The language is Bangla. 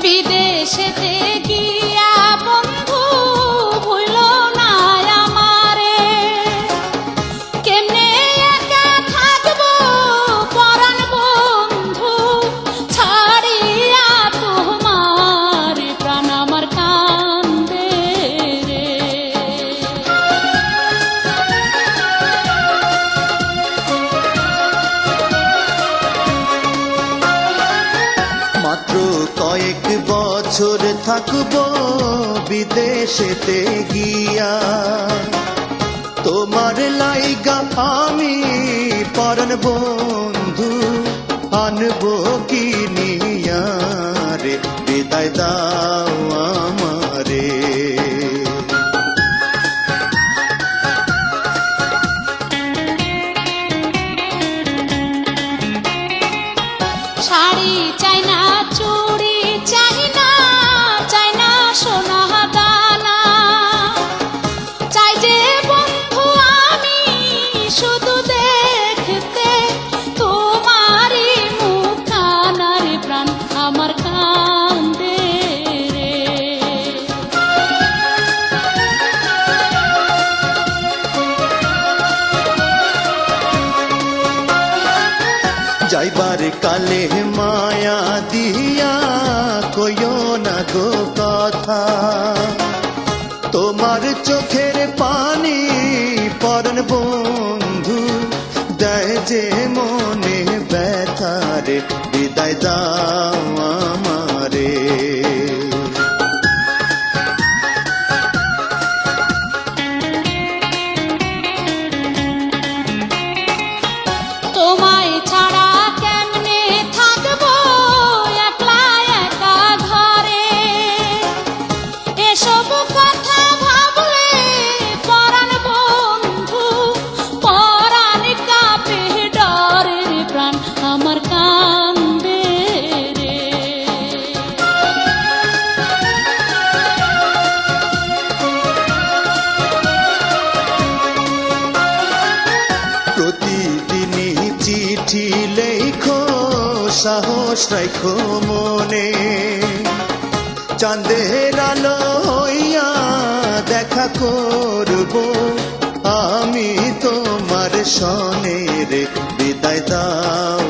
বিদেশেতে গিয়া বন্ধু ভুল না আমারে, কেমনে একা থাকবো পরাণ বন্ধু ছাড়িয়া তোমার, প্রাণ আমার কান্দে রে। মাত্র কয়েক বছর থাকবো বিদেশেতে গিয়া, তোমার লাইগা আমি পরাণ বন্ধু আনবো কিনিয়া রে, বিদায় দাও আমারে। শাড়ি চাই না, চুড়ি চাই না, চাই না সোনা দানা, চাই যে বন্ধু আমি শুধু দেখতে তোমারই মুখখানা রে, প্রাণ আমার কান্দে রে। যাইবার কালে মায়া দিয়া কইও না গো কথা, তোমার চোখের পানি পরাণ বন্ধু দেয় যে মনে ব্যথা রে, বিদায় দাও আমারে। তোমায় ছাড়া কেমনে থাকবো একলা একা ঘরে, এসব কথা ভাবলে পরাণ বন্ধু পরাণ কাঁপে ডরে রে, প্রাণ আমার কান্দে রে। প্রতিদিনই চিঠি লেখো, সাহস রাখো মনে, চাঁদের আলো হইয়া দেখা করব আমি তোমার সনে রে, বিদায় দাও